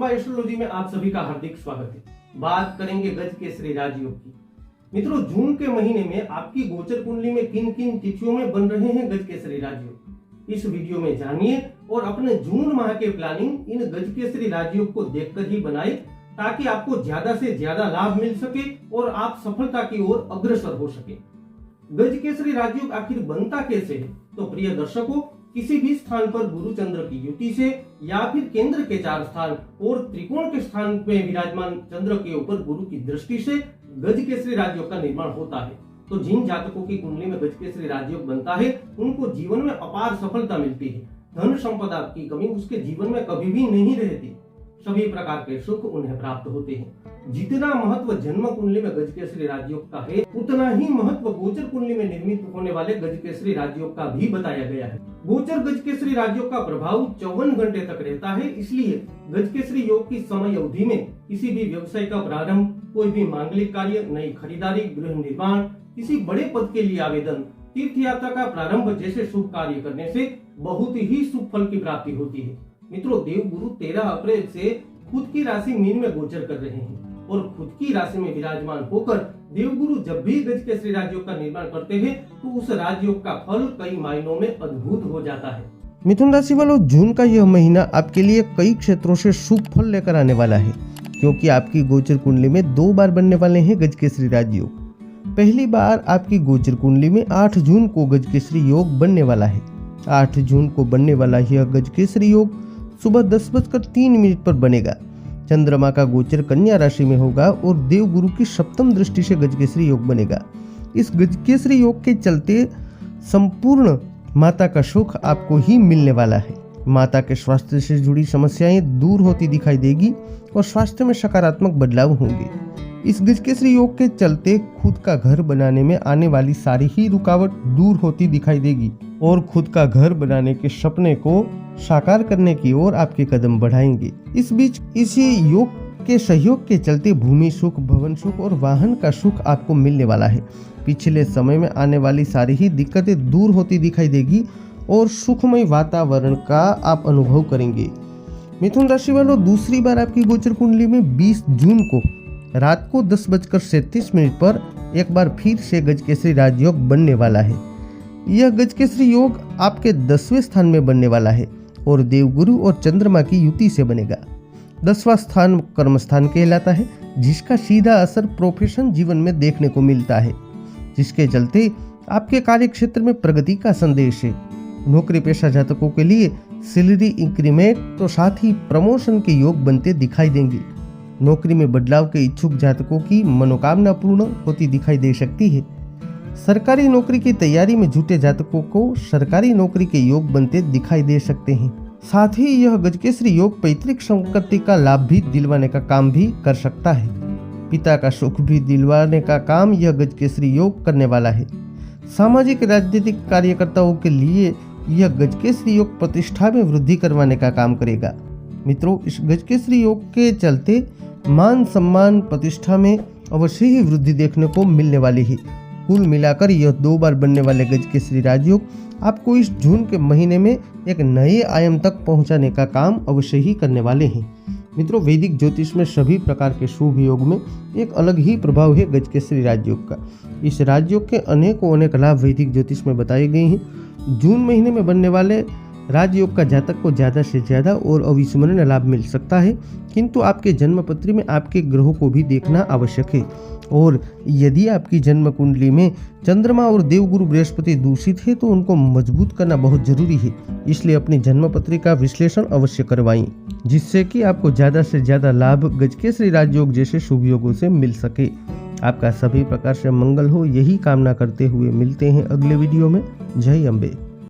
Jagdamba astrology में आप सभी का हार्दिक स्वागत है। बात करेंगे गज केसरी राजयोग की। मित्रों, जून के महीने में आपकी गोचर कुंडली में किन किन तिथियों में बन रहे हैं गज केसरी राजयोग, इस वीडियो में जानिए और अपने जून माह के प्लानिंग इन गज केसरी राजयोग को देखकर ही बनाए, ताकि आपको ज्यादा से ज्यादा लाभ मिल सके और आप सफलता की ओर अग्रसर हो सके। गज केसरी राजयोग आखिर बनता कैसे है? तो प्रिय दर्शकों, किसी भी स्थान पर गुरु चंद्र की युति से या फिर केंद्र के 4 स्थान और त्रिकोण के स्थान में विराजमान चंद्र के ऊपर गुरु की दृष्टि से गज केसरी राजयोग का निर्माण होता है। तो जिन जातकों की कुंडली में गज केसरी राजयोग बनता है, उनको जीवन में अपार सफलता मिलती है। धन संपदा की कमी उसके जीवन में कभी भी नहीं रहती। सभी प्रकार के सुख उन्हें प्राप्त होते हैं। जितना महत्व जन्म कुंडली में गज केसरी राजयोग का है, उतना ही महत्व गोचर कुंडली में निर्मित होने वाले गज केसरी राजयोग का भी बताया गया है। गोचर गज केसरी राजयोग का प्रभाव 54 घंटे तक रहता है। इसलिए गज केसरी योग की समय अवधि में किसी भी व्यवसाय का प्रारंभ, कोई भी मांगलिक कार्य, नई खरीदारी, गृह निर्माण, किसी बड़े पद के लिए आवेदन, तीर्थ यात्रा का प्रारंभ जैसे शुभ कार्य करने से बहुत ही शुभ फल की प्राप्ति होती है। मित्रों, देव गुरु 13 अप्रैल से खुद की राशि मीन में गोचर कर रहे हैं और खुद की राशि में विराजमान होकर देव गुरु जब भी गज केसरी राजयोग का निर्माण करते हैं, तो उस राजयोग का फल कई मायनों में अद्भुत हो जाता है। मिथुन राशि वालों, जून का यह महीना आपके लिए कई क्षेत्रों से शुभ फल लेकर आने वाला है, क्योंकि आपकी गोचर कुंडली में 2 बार बनने वाले हैं गज केसरी राजयोग। पहली बार आपकी गोचर कुंडली में 8 जून को गज केसरी योग बनने वाला है। 8 जून को बनने वाला यह गज केसरी योग सुबह 10:03 पर बनेगा। चंद्रमा का गोचर कन्या राशि में होगा और देव गुरु की सप्तम दृष्टि से गज केसरी योग बनेगा। इस गज केसरी योग के चलते संपूर्ण माता का सुख आपको ही मिलने वाला है। माता के स्वास्थ्य से जुड़ी समस्याएं दूर होती दिखाई देगी और स्वास्थ्य में सकारात्मक बदलाव होंगे। इस गज केसरी योग के चलते खुद का घर बनाने में आने वाली सारी ही रुकावट दूर होती दिखाई देगी और खुद का घर बनाने के सपने को साकार करने की ओर आपके कदम बढ़ाएंगे। इस बीच इसी योग के सहयोग के चलते भूमि सुख, भवन सुख और वाहन का सुख आपको मिलने वाला है। पिछले समय में आने वाली सारी ही दिक्कतें दूर होती दिखाई देगी और सुखमय वातावरण का आप अनुभव करेंगे। मिथुन राशि वालों, दूसरी बार आपकी गोचर कुंडली में 20 जून को रात को 10:37 पर एक बार फिर से गज केसरी राजयोग बनने वाला है। यह गज केसरी योग आपके 10वें स्थान में बनने वाला है और देवगुरु और चंद्रमा की युति से बनेगा। 10वां स्थान कर्म स्थान कहलाता है, जिसका सीधा असर प्रोफेशन जीवन में देखने को मिलता है, जिसके चलते आपके कार्य क्षेत्र में प्रगति का संदेश है। नौकरी पेशा जातकों के लिए सैलरी इंक्रीमेंट तो साथ ही प्रमोशन के योग बनते दिखाई देंगे। नौकरी में बदलाव के इच्छुक जातकों की मनोकामना पूर्ण होती दिखाई दे सकती है। सरकारी नौकरी की तैयारी में जुटे जातकों को सरकारी नौकरी के योग बनते दिखाई दे सकते हैं। साथ ही यह गज केसरी योग पैतृक संपत्ति का लाभ भी दिलवाने का काम भी कर सकता है। पिता का सुख भी दिलवाने का काम यह गज केसरी योग करने वाला है। सामाजिक राजनीतिक कार्यकर्ताओं के लिए यह गज केसरी योग प्रतिष्ठा में वृद्धि करवाने का काम करेगा। मित्रों, इस गज केसरी योग के चलते मान सम्मान प्रतिष्ठा में अवश्य ही वृद्धि देखने को मिलने वाली है। कुल मिलाकर यह 2 बार बनने वाले गज केसरी राजयोग आपको इस जून के महीने में एक नए आयाम तक पहुंचाने का काम अवश्य ही करने वाले हैं। मित्रों, वैदिक ज्योतिष में सभी प्रकार के शुभ योग में एक अलग ही प्रभाव है गज केसरी राजयोग का। इस राजयोग के अनेक लाभ वैदिक ज्योतिष में बताए गए हैं। जून महीने में बनने वाले राजयोग का जातक को ज्यादा से ज्यादा और अविस्मरणीय लाभ मिल सकता है, किंतु आपके जन्म पत्री में आपके ग्रहों को भी देखना आवश्यक है। और यदि आपकी जन्म कुंडली में चंद्रमा और देवगुरु बृहस्पति दूषित है, तो उनको मजबूत करना बहुत जरूरी है। इसलिए अपनी जन्म पत्री का विश्लेषण अवश्य करवाएं, जिससे कि आपको ज्यादा से ज्यादा लाभ गज केसरी राजयोग जैसे शुभ योगों से मिल सके। आपका सभी प्रकार से मंगल हो, यही कामना करते हुए मिलते हैं अगले वीडियो में। जय अम्बे।